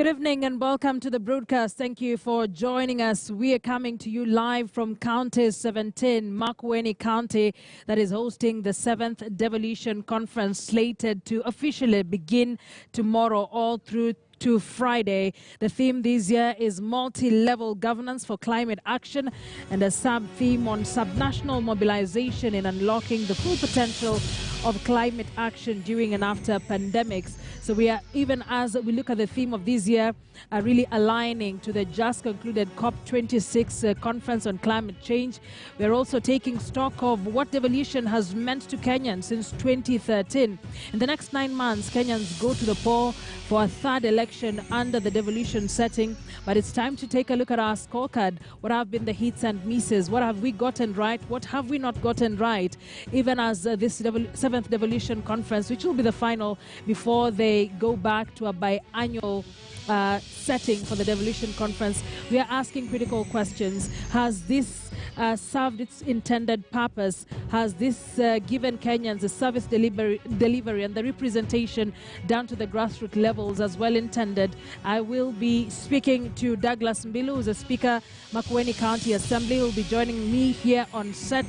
Good evening and welcome to the broadcast. Thank you for joining us. We are coming to you live from County 17, Makueni County, that is hosting the 7th Devolution Conference, slated to officially begin tomorrow all through to Friday. The theme this year is multi-level governance for climate action, and a sub-theme on subnational mobilization in unlocking the full potential of climate action during and after pandemics. So we are, even as we look at the theme of this year, really aligning to the just concluded COP26 conference on climate change. We are also taking stock of what devolution has meant to Kenyans since 2013. In the next 9 months, Kenyans go to the poll for a third election under the devolution setting. But it's time to take a look at our scorecard. What have been the hits and misses? What have we gotten right? What have we not gotten right? Even as this 7th Devolution Conference, which will be the final before they go back to a biannual setting for the Devolution Conference, we are asking critical questions. Has this served its intended purpose? Has this given Kenyans the service delivery and the representation down to the grassroots levels as well intended? I will be speaking to Douglas Mbilu, who's a speaker, Makueni County Assembly, who will be joining me here on set,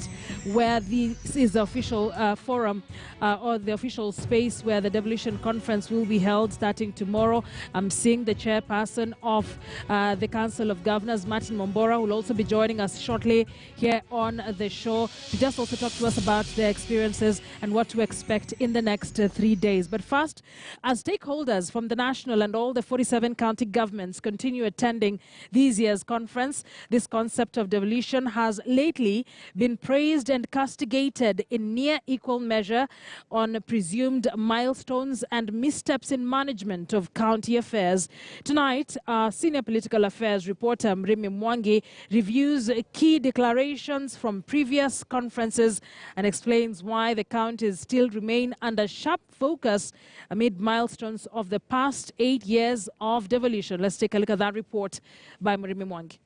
where this is the official forum or the official space where the Devolution Conference will be held starting tomorrow. I'm seeing the chairperson of the Council of Governors, Martin Mombora, who will also be joining us shortly here on the show to just also talk to us about their experiences and what to expect in the next 3 days. But first, as stakeholders from the national and all the 47 county governments continue attending this year's conference, this concept of devolution has lately been praised and castigated in near equal measure on presumed milestones and missteps in management of county affairs. Tonight, our senior political affairs reporter Mrimi Mwangi reviews key declarations from previous conferences and explains why the counties still remain under sharp focus amid milestones of the past 8 years of devolution. Let's take a look at that report by Mrimi Mwangi.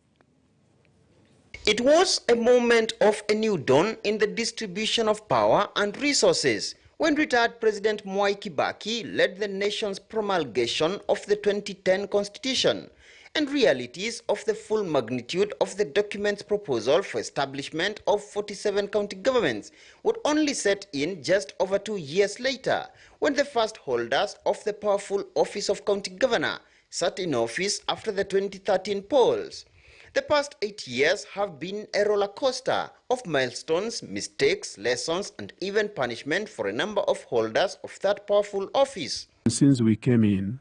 It was a moment of a new dawn in the distribution of power and resources when retired President Mwai Kibaki led the nation's promulgation of the 2010 Constitution, and realities of the full magnitude of the document's proposal for establishment of 47 county governments would only set in just over 2 years later, when the first holders of the powerful office of county governor sat in office after the 2013 polls. The past 8 years have been a roller coaster of milestones, mistakes, lessons, and even punishment for a number of holders of that powerful office. Since we came in,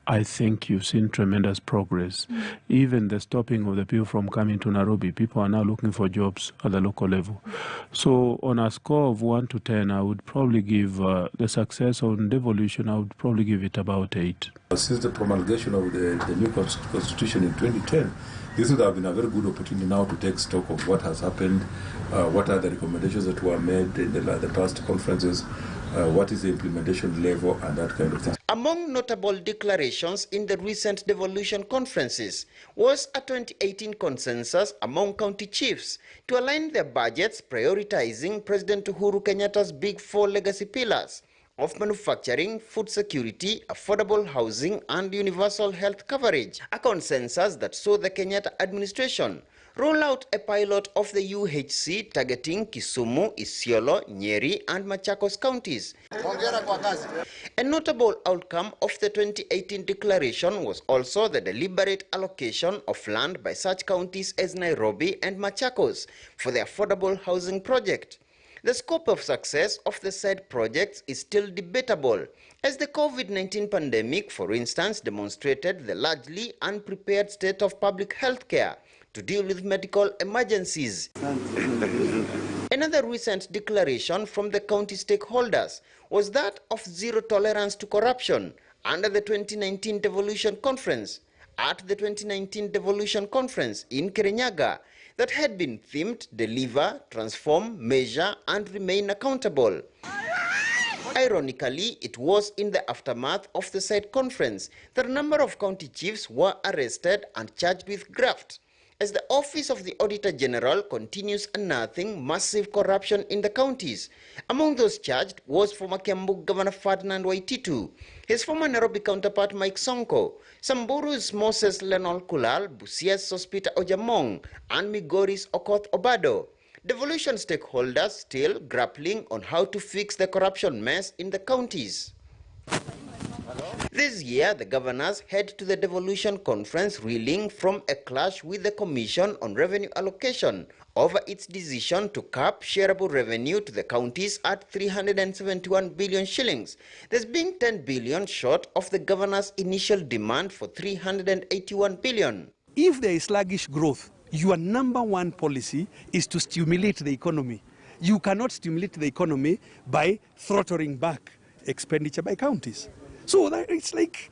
I think you've seen tremendous progress. Even the stopping of the people from coming to Nairobi, people are now looking for jobs at the local level. So on a score of 1 to 10, I would probably give the success on devolution, I would probably give it about 8. Since the promulgation of the new constitution in 2010, this would have been a very good opportunity now to take stock of what has happened, what are the recommendations that were made in the past conferences, what is the implementation level, and that kind of thing. Among notable declarations in the recent devolution conferences was a 2018 consensus among county chiefs to align their budgets prioritizing President Uhuru Kenyatta's big 4 legacy pillars of manufacturing, food security, affordable housing, and universal health coverage. A consensus that saw the Kenyatta administration roll out a pilot of the UHC targeting Kisumu, Isiolo, Nyeri, and Machakos counties. A notable outcome of the 2018 declaration was also the deliberate allocation of land by such counties as Nairobi and Machakos for the affordable housing project. The scope of success of the said projects is still debatable, as the COVID-19 pandemic, for instance, demonstrated the largely unprepared state of public health care to deal with medical emergencies. Another recent declaration from the county stakeholders was that of zero tolerance to corruption under the 2019 Devolution Conference. At the 2019 Devolution Conference in Kirinyaga, that had been themed Deliver, Transform, Measure, and Remain Accountable. Ironically, it was in the aftermath of the said conference that a number of county chiefs were arrested and charged with graft. as the Office of the Auditor General continues unearthing massive corruption in the counties. Among those charged was former Kiambu Governor Ferdinand Waititu, his former Nairobi counterpart Mike Sonko, Samburu's Moses Lenol Kulal, Busia's Sospita Ojamong, and Migori's Okoth Obado. Devolution stakeholders still grappling on how to fix the corruption mess in the counties. This year, the governors head to the Devolution Conference reeling from a clash with the Commission on Revenue Allocation over its decision to cap shareable revenue to the counties at 371 billion shillings. There's been 10 billion short of the governors' initial demand for 381 billion. If there is sluggish growth, your number one policy is to stimulate the economy. You cannot stimulate the economy by throttling back expenditure by counties. So it's like,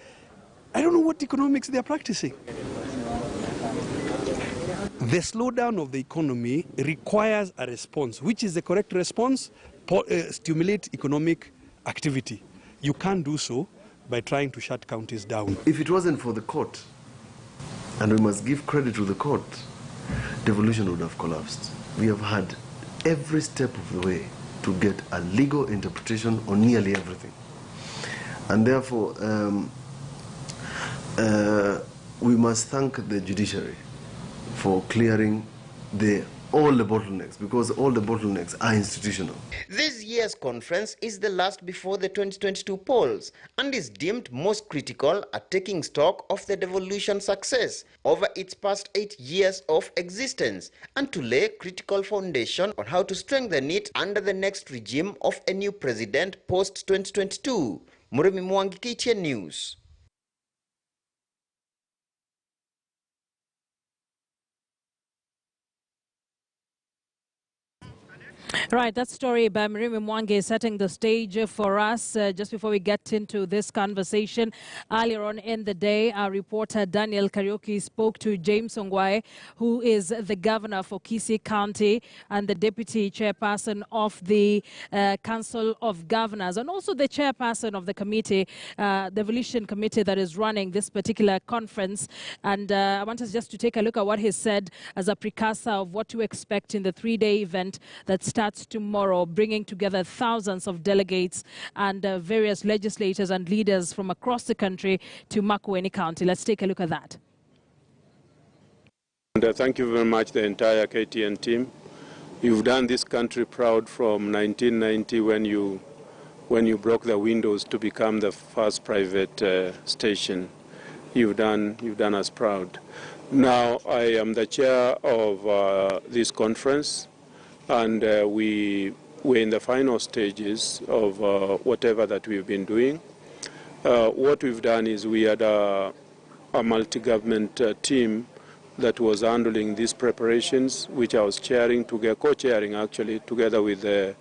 I don't know what economics they are practicing. The slowdown of the economy requires a response. Which is the correct response? Stimulate economic activity. You can't do so by trying to shut counties down. If it wasn't for the court, and we must give credit to the court, devolution would have collapsed. We have had every step of the way to get a legal interpretation on nearly everything. And therefore, we must thank the judiciary for clearing all the bottlenecks, because all the bottlenecks are institutional. This year's conference is the last before the 2022 polls and is deemed most critical at taking stock of the devolution success over its past 8 years of existence and to lay critical foundation on how to strengthen it under the next regime of a new president post-2022. Murimi Mwangi, KTN News. Right, that story by Murimi Mwangi setting the stage for us. Just before we get into this conversation, earlier on in the day, our reporter Daniel Kariuki spoke to James Ongwae, who is the governor for Kisii County and the deputy chairperson of the Council of Governors, and also the chairperson of the committee, the Devolution Committee that is running this particular conference. And I want us just to take a look at what he said as a precursor of what to expect in the three-day event that starts tomorrow, bringing together thousands of delegates and various legislators and leaders from across the country to Makueni County. Let's take a look at that. And, thank you very much, the entire KTN team. You've done this country proud from 1990 when you broke the windows to become the first private station. You've done us proud. Now I am the chair of this conference. And we're in the final stages of whatever that we've been doing. What we've done is we had a multi-government team that was handling these preparations, which I was chairing, co-chairing actually, together with the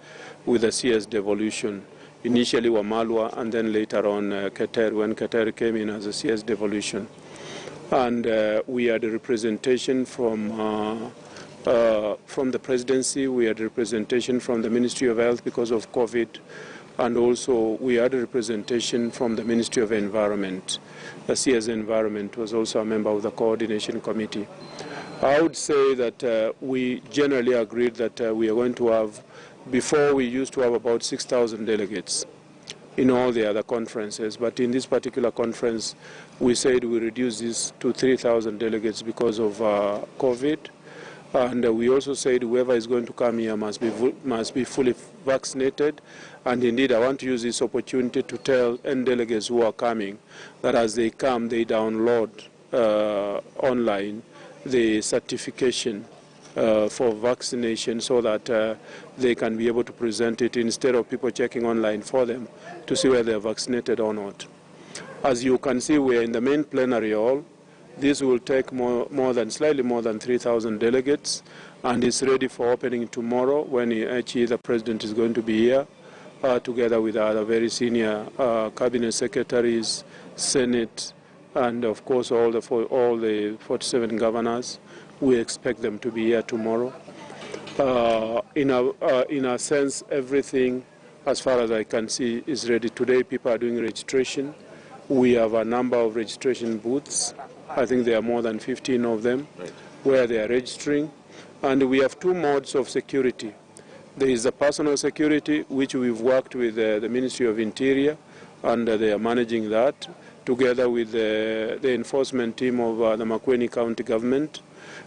CS Devolution. Initially Wamalwa, and then later on Keter, when Keter came in as a CS Devolution. And we had a representation from the presidency, we had representation from the Ministry of Health because of COVID, and also we had a representation from the Ministry of Environment. The CS Environment was also a member of the coordination committee. I would say that we generally agreed that we are going to have, before we used to have about 6,000 delegates in all the other conferences, but in this particular conference we said we reduce this to 3,000 delegates because of COVID. And we also said whoever is going to come here must be fully vaccinated. And indeed, I want to use this opportunity to tell any delegates who are coming that as they come, they download online the certification for vaccination so that they can be able to present it instead of people checking online for them to see whether they're vaccinated or not. As you can see, we're in the main plenary hall. This will take slightly more than 3,000 delegates, and it's ready for opening tomorrow when actually the president is going to be here, together with other very senior cabinet secretaries, Senate, and of course all the 47 governors. We expect them to be here tomorrow. In a sense, everything, as far as I can see, is ready. Today, people are doing registration. We have a number of registration booths. I think there are more than 15 of them. Right. where they are registering. And we have two modes of security. There is the personal security, which we've worked with the Ministry of Interior, and they are managing that, together with the enforcement team of the Makueni County government.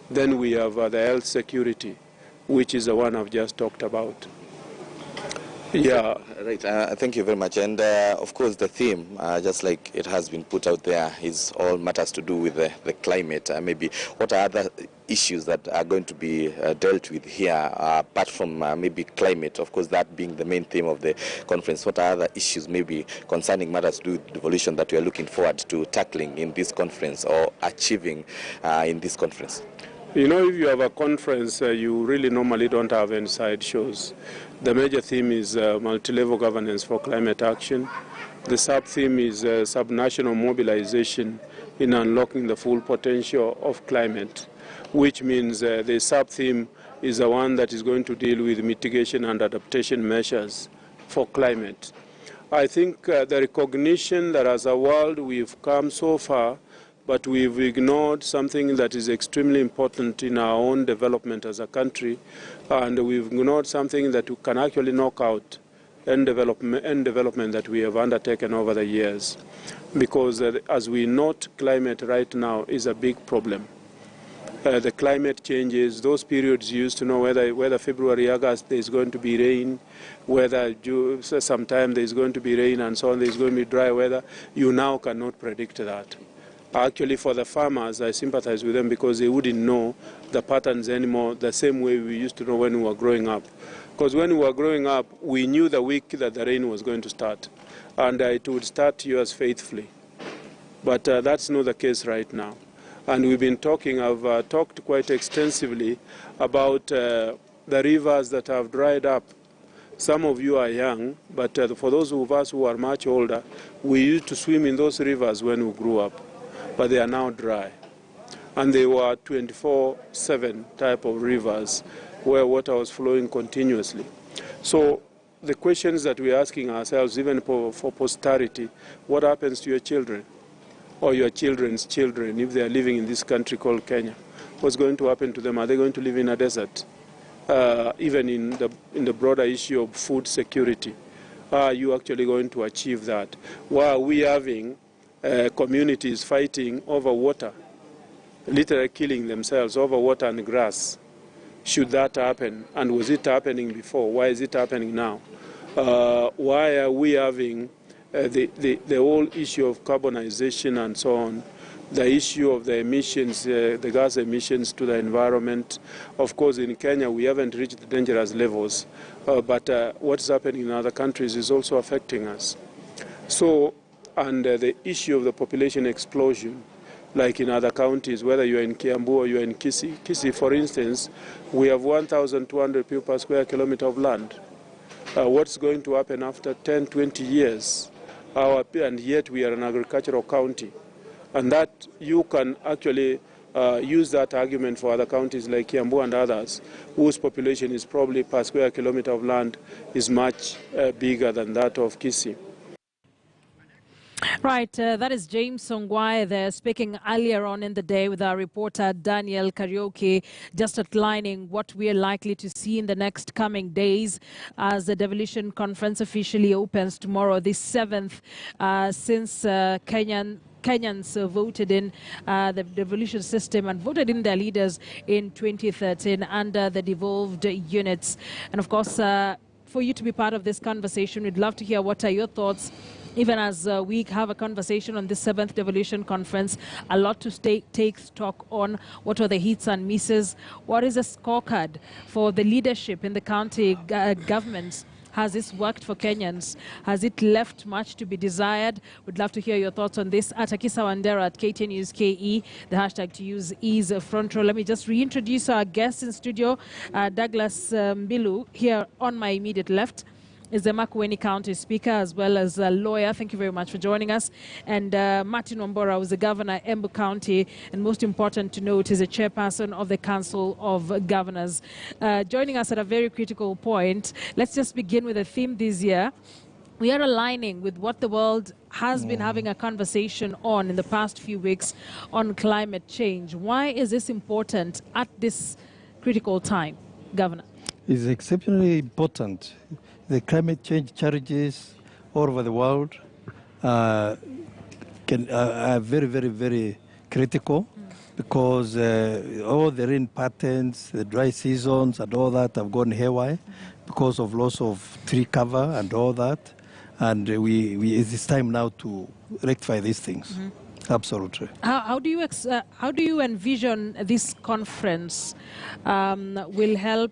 Then we have the health security, which is the one I've just talked about. Yeah. Right. Thank you very much. And of course, the theme, just like it has been put out there, is all matters to do with the climate. Maybe what are other issues that are going to be dealt with here, apart from maybe climate, of course, that being the main theme of the conference? What are other issues, maybe concerning matters to do with devolution, that we are looking forward to tackling in this conference or achieving in this conference? You know, if you have a conference, you really normally don't have any side shows. The major theme is multi-level governance for climate action. The sub-theme is sub-national mobilization in unlocking the full potential of climate, which means the sub-theme is the one that is going to deal with mitigation and adaptation measures for climate. I think the recognition that as a world we've come so far, but we've ignored something that is extremely important in our own development as a country, and we've ignored something that can actually knock out end development that we have undertaken over the years. Because as we note, climate right now is a big problem. The climate changes, those periods you used to know whether February, August there is going to be rain, whether sometime there is going to be rain and so on, there is going to be dry weather. You now cannot predict that. Actually, for the farmers, I sympathize with them because they wouldn't know the patterns anymore the same way we used to know when we were growing up. Because when we were growing up, we knew the week that the rain was going to start, and it would start years faithfully. But that's not the case right now. And we've been talking, I've talked quite extensively about the rivers that have dried up. Some of you are young, but for those of us who are much older, we used to swim in those rivers when we grew up, but they are now dry. And they were 24/7 type of rivers where water was flowing continuously. So the questions that we're asking ourselves, even for posterity, what happens to your children or your children's children if they are living in this country called Kenya? What's going to happen to them? Are they going to live in a desert? Even in the broader issue of food security, are you actually going to achieve that? Why are we having communities fighting over water, literally killing themselves over water and grass? Should that happen? And was it happening before? Why is it happening now? Why are we having the whole issue of carbonization and so on, the issue of the emissions, the gas emissions to the environment? Of course, in Kenya, we haven't reached the dangerous levels, but what's happening in other countries is also affecting us. So, and the issue of the population explosion, like in other counties, whether you're in Kiambu or you're in Kisii. Kisii, for instance, we have 1,200 people per square kilometer of land. What's going to happen after 10, 20 years? And yet we are an agricultural county. And that you can actually use that argument for other counties like Kiambu and others, whose population is probably per square kilometer of land is much bigger than that of Kisii. Right, that is James Songwae there speaking earlier on in the day with our reporter Daniel Karaoke, just outlining what we are likely to see in the next coming days as the Devolution Conference officially opens tomorrow, the 7th, since Kenyans voted in the devolution system and voted in their leaders in 2013 under the devolved units. And of course, for you to be part of this conversation, we'd love to hear what are your thoughts. Even as we have a conversation on the 7th Devolution Conference, a lot to take stock on. What are the hits and misses? What is a scorecard for the leadership in the county governments? Has this worked for Kenyans? Has it left much to be desired? We'd love to hear your thoughts on this. At Akisa Wandera at KTN News KE. The hashtag to use is FRONTROW. Let me just reintroduce our guest in studio, Douglas Mbilu, here on my immediate left. Is the Makueni County Speaker as well as a lawyer. Thank you very much for joining us. And Martin Wambora, who's the Governor of Embu County, and most important to note, is a chairperson of the Council of Governors. Joining us at a very critical point. Let's just begin with the theme this year. we are aligning with what the world has been having a conversation on in the past few weeks on climate change. Why is this important at this critical time, Governor? It's exceptionally important. The climate change challenges all over the world are very, very, very critical because all the rain patterns, the dry seasons and all that have gone haywire because of loss of tree cover and all that. And it's time now to rectify these things. Absolutely. How do you envision this conference will help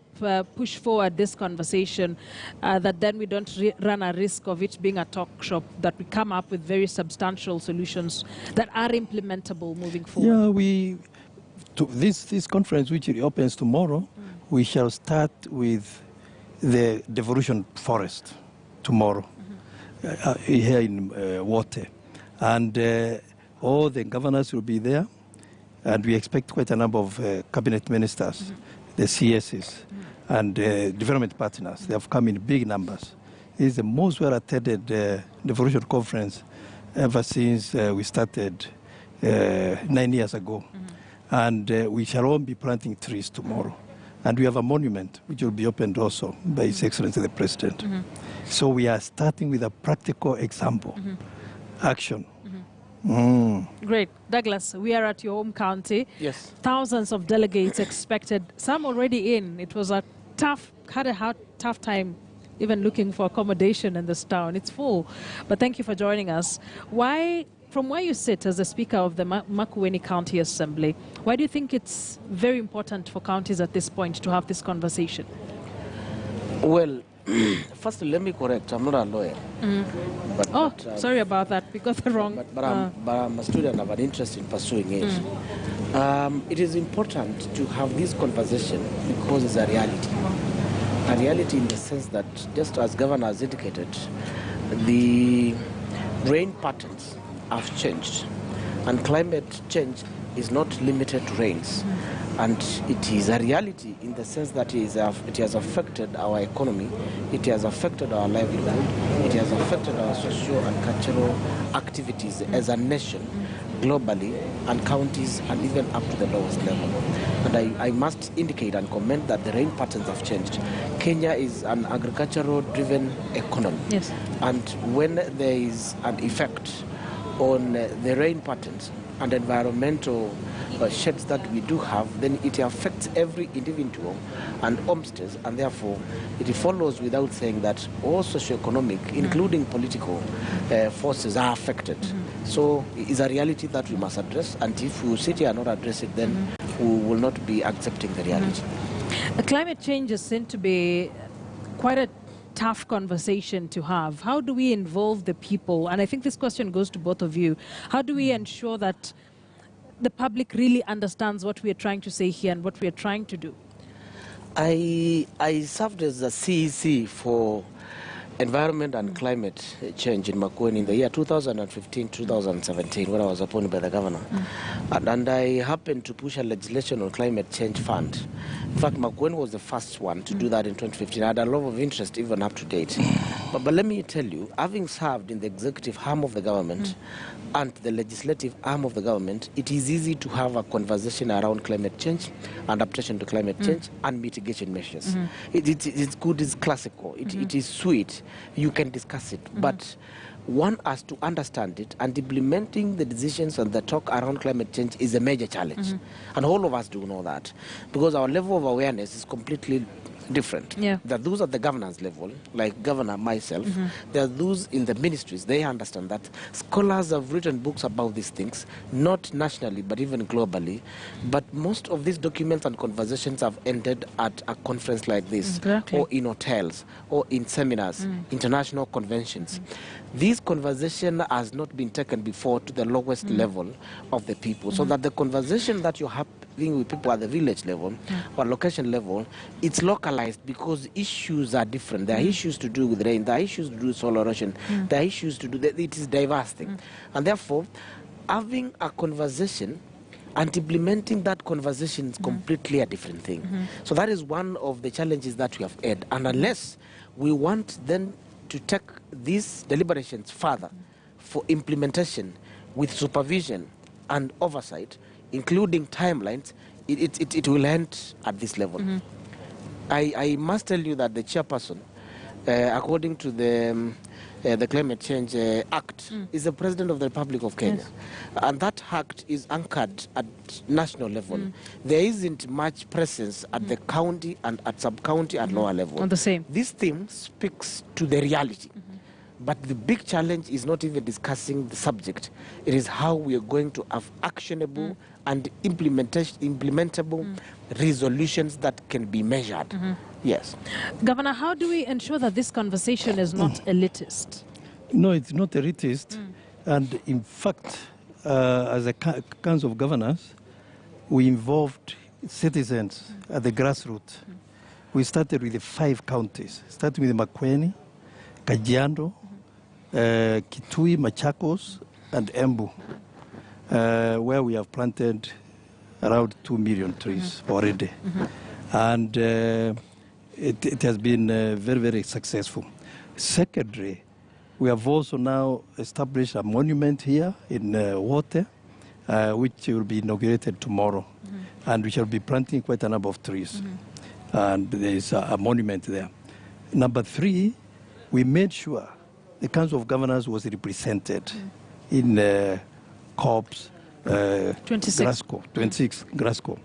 push forward this conversation that then we don't run a risk of it being a talk shop, that we come up with very substantial solutions that are implementable moving forward? Yeah, this conference, which reopens tomorrow, we shall start with the Devolution forest tomorrow here in Wote. And all the governors will be there, and we expect quite a number of cabinet ministers, the CSs, and development partners. They have come in big numbers. It is the most well-attended Devolution conference ever since we started 9 years ago. And we shall all be planting trees tomorrow. And we have a monument which will be opened also by His Excellency the President. So we are starting with a practical example, action. Great. Douglas, we are at your home county. Yes. Thousands of delegates expected, some already in. It was a tough time even looking for accommodation in this town. It's full. But thank you for joining us. From where you sit as the Speaker of the Makueni County Assembly, why do you think it's very important for counties at this point to have this conversation? Well, first, let me correct. I'm not a lawyer. But, sorry about that. We got the wrong. But I'm a student. I have an interest in pursuing it. It is important to have this conversation because it's a reality. A reality in the sense that, just as Governor has indicated, the rain patterns have changed, and climate change is not limited to rains. And it is a reality in the sense that it has affected our economy, it has affected our livelihood, it has affected our social and cultural activities as a nation, globally, and counties, and even up to the lowest level. And I must indicate and comment that the rain patterns have changed. Kenya is an agricultural-driven economy. Yes. And when there is an effect on the rain patterns and environmental sheds that we do have, then it affects every individual and homesteads, and therefore it follows without saying that all socio-economic, including political forces, are affected. So it's a reality that we must address, and if we sit here and not address it, then we will not be accepting the reality. Climate change is seen to be quite a tough conversation to have. How do we involve the people? And I think this question goes to both of you. How do we ensure that the public really understands what we are trying to say here and what we are trying to do? I served as a CEC for environment and climate change in Makueni in the year 2015-2017 when I was appointed by the governor. And I happened to push a legislation on climate change fund. In fact, Makueni was the first one to do that in 2015. I had a lot of interest even up to date. But let me tell you, having served in the executive arm of the government and the legislative arm of the government, it is easy to have a conversation around climate change, adaptation to climate change, and mitigation measures. It's good, it's classical, it is sweet. You can discuss it, but one has to understand it, and implementing the decisions and the talk around climate change is a major challenge. And all of us do know that, because our level of awareness is completely different. There are those at the governance level, like Governor myself. There are those in the ministries. They understand that. Scholars have written books about these things, not nationally, but even globally. But most of these documents and conversations have ended at a conference like this, or in hotels, or in seminars, international conventions. This conversation has not been taken before to the lowest level of the people, so that the conversation that you're having with people at the village level or location level, it's localized because issues are different. There are issues to do with rain, there are issues to do with soil erosion, there are issues to do that. It is diverse thing. And therefore, having a conversation and implementing that conversation is completely a different thing. So that is one of the challenges that we have had. And unless we want then to take these deliberations further for implementation with supervision and oversight, including timelines, it will end at this level. I must tell you that the chairperson, according to the Climate Change Act, is the President of the Republic of Kenya. Yes. And that act is anchored at national level. There isn't much presence at the county and at sub-county and lower level. On the same. This theme speaks to the reality. But the big challenge is not even discussing the subject. It is how we are going to have actionable and implementable resolutions that can be measured. Yes. Governor, how do we ensure that this conversation is not elitist? No, it's not elitist. And in fact, as a Council of Governors, we involved citizens at the grassroots. We started with the 5 counties, starting with Makueni, Kajiado, Kitui, Machakos, and Embu, where we have planted around 2 million trees already. And it has been very, very successful. Secondly, we have also now established a monument here in Wote, which will be inaugurated tomorrow. And we shall be planting quite a number of trees. And there is a monument there. Number 3, we made sure the Council of Governors was represented in COPs, 26 Glasgow.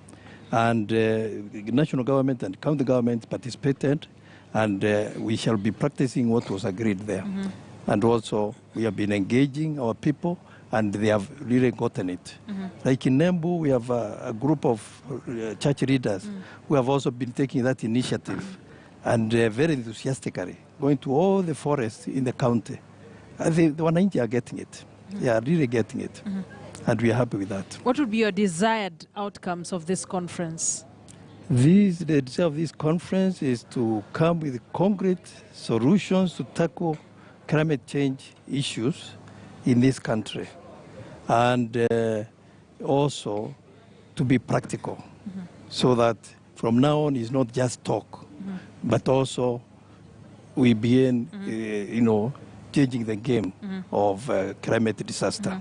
And the national government and county government participated, and we shall be practicing what was agreed there. And also, we have been engaging our people, and they have really gotten it. Like in Embu, we have a group of church leaders who have also been taking that initiative, and very enthusiastically going to all the forests in the county. The Wananchi are getting it. They are really getting it. And we are happy with that. What would be your desired outcomes of this conference? The desire of this conference is to come with concrete solutions to tackle climate change issues in this country. And also to be practical, so that from now on it's not just talk, but also we begin, changing the game of climate disaster.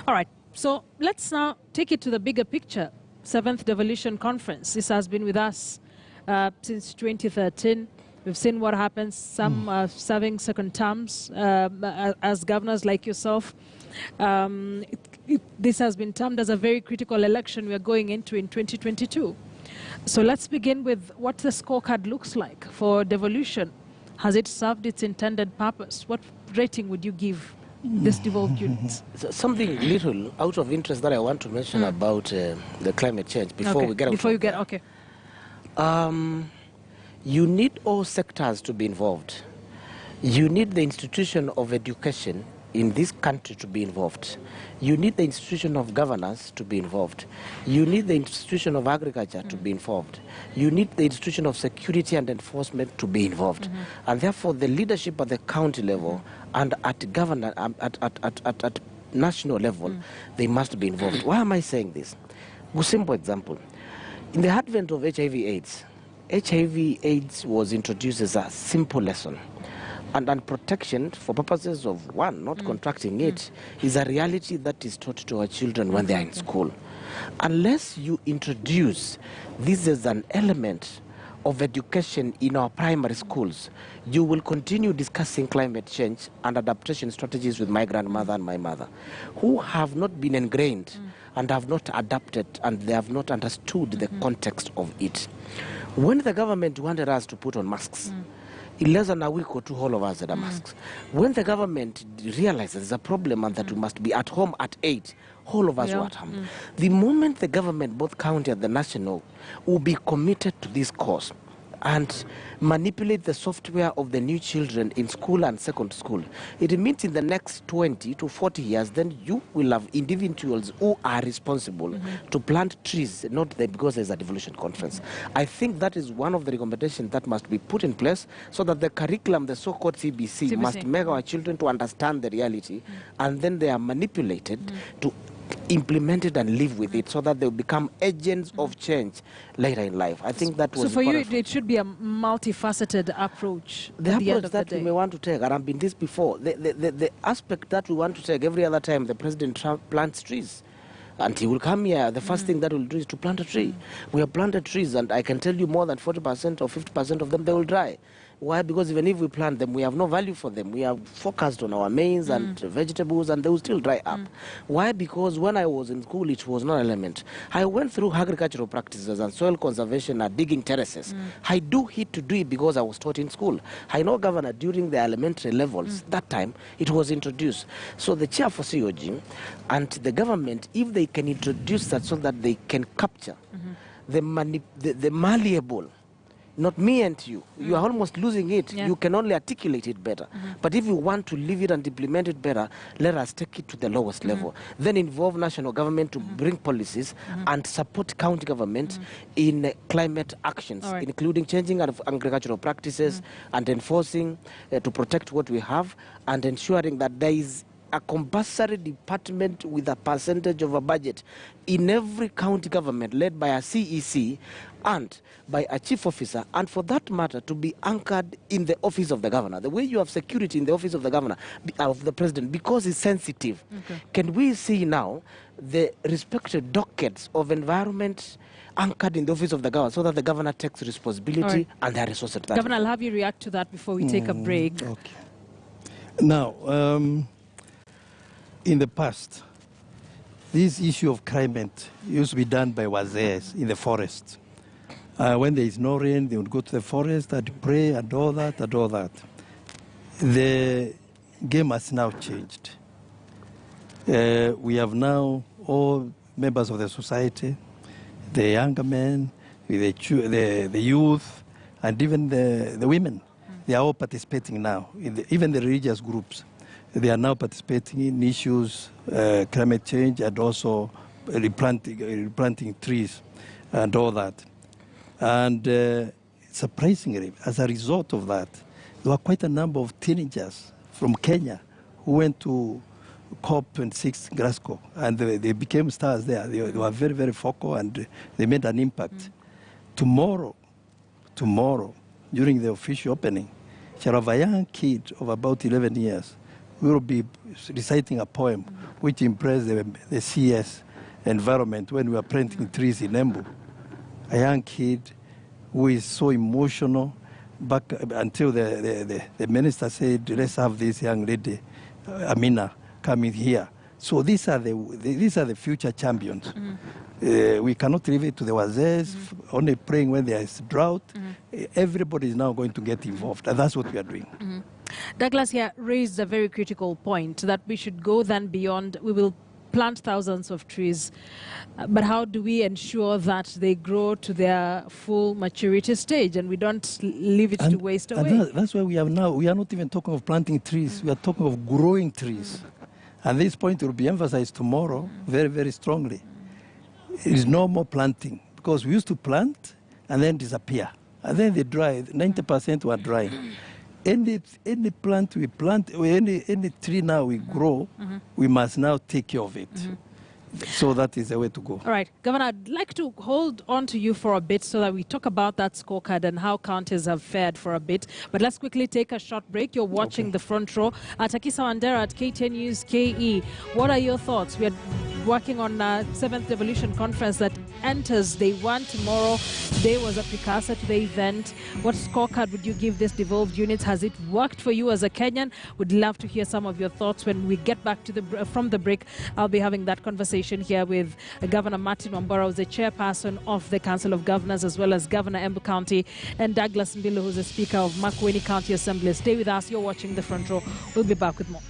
All right. So let's now take it to the bigger picture. 7th Devolution Conference. This has been with us since 2013. We've seen what happens. Some are serving second terms as governors like yourself. This has been termed as a very critical election we are going into in 2022. So let's begin with what the scorecard looks like for devolution. Has it served its intended purpose? What rating would you give this devolved unit? Something little out of interest that I want to mention about the climate change before we get you need all sectors to be involved. You need the institution of education in this country to be involved. You need the institution of governance to be involved. You need the institution of agriculture to be involved. You need the institution of security and enforcement to be involved. And therefore, the leadership at the county level and at governance, at national level, they must be involved. Why am I saying this? A simple example. In the advent of HIV/AIDS, HIV/AIDS was introduced as a simple lesson. And protection for purposes of one, not contracting it, is a reality that is taught to our children when they are in school. Unless you introduce this as an element of education in our primary schools, you will continue discussing climate change and adaptation strategies with my grandmother and my mother, who have not been ingrained and have not adapted, and they have not understood the context of it. When the government wanted us to put on masks, in less than a week or two, all of us had masks. When the government realized there's a problem and that we must be at home at 8, all of us were at home. The moment the government, both county and the national, will be committed to this cause and manipulate the software of the new children in school and second school, it means in the next 20 to 40 years, then you will have individuals who are responsible to plant trees, not because there's a devolution conference. I think that is one of the recommendations that must be put in place, so that the curriculum, the so-called CBC, must make our children to understand the reality, and then they are manipulated to implement it and live with it so that they'll become agents of change later in life. I think that was so for you, important. it should be a multifaceted approach. The at the end approach of that the we day. may want to take, and I've been this before, the aspect that we want to take every other time the President plants trees. And he will come here, the first thing that we'll do is to plant a tree. We have planted trees, and I can tell you more than 40% or 50% of them, they will die. Why? Because even if we plant them, we have no value for them. We are focused on our maize and vegetables, and they will still dry up. Why? Because when I was in school, it was not an element. I went through agricultural practices and soil conservation and digging terraces. I do it to do it because I was taught in school. I know, Governor, during the elementary levels, that time, it was introduced. So the chair for COG and the government, if they can introduce that so that they can capture the malleable, not me and you. You are almost losing it. Yeah. You can only articulate it better. But if you want to live it and implement it better, let us take it to the lowest level. Then involve national government to bring policies and support county government in climate actions, including changing agricultural practices and enforcing to protect what we have and ensuring that there is a compulsory department with a percentage of a budget in every county government led by a CEC and by a chief officer, and for that matter to be anchored in the office of the governor. The way you have security in the office of the governor, of the president, because it's sensitive. Can we see now the respected dockets of environment anchored in the office of the governor so that the governor takes responsibility and there is also that. Governor, I'll have you react to that before we take a break. Okay. Now, in the past, this issue of climate used to be done by wazaes in the forest. When there is no rain, they would go to the forest and pray and all that and all that. The game has now changed. We have now all members of the society, the younger men, the youth, and even the women. They are all participating now, even the religious groups. They are now participating in issues, climate change, and also replanting trees and all that. And surprisingly, as a result of that, there were quite a number of teenagers from Kenya who went to COP26 Glasgow, and they became stars there. They were very, very focal, and they made an impact. Tomorrow, during the official opening, shall have a young kid of about 11 years who will be reciting a poem which impressed the CS environment when we were planting trees in Embu. A young kid who is so emotional, back until the minister said, let's have this young lady, Amina, coming here. So these are the future champions. We cannot leave it to the wazaes, only praying when there is drought. Everybody is now going to get involved, and that's what we are doing. Douglas here raised a very critical point that we should go then beyond. We will plant thousands of trees, but how do we ensure that they grow to their full maturity stage and we don't leave it to waste away? And that's why we have now. We are not even talking of planting trees. We are talking of growing trees. And this point will be emphasized tomorrow very, very strongly. There is no more planting, because we used to plant and then disappear. And then they dry. 90% were drying. Any plant we plant, or any tree now we grow, we must now take care of it. So that is the way to go. All right, Governor, I'd like to hold on to you for a bit so that we talk about that scorecard and how counties have fared for a bit. But let's quickly take a short break. You're watching the Front Row. Takisa Wandera at KTN News KE. What are your thoughts? We are working on a 7th Devolution Conference that enters day 1 tomorrow. Today was a precursor to the event. What scorecard would you give this devolved unit? Has it worked for you as a Kenyan? Would love to hear some of your thoughts when we get back to from the break. I'll be having that conversation here with Governor Martin Wambora, who's the chairperson of the Council of Governors, as well as Governor Embu County, and Douglas Mbilu, who's the Speaker of Makueni County Assembly. Stay with us. You're watching the Front Row. We'll be back with more.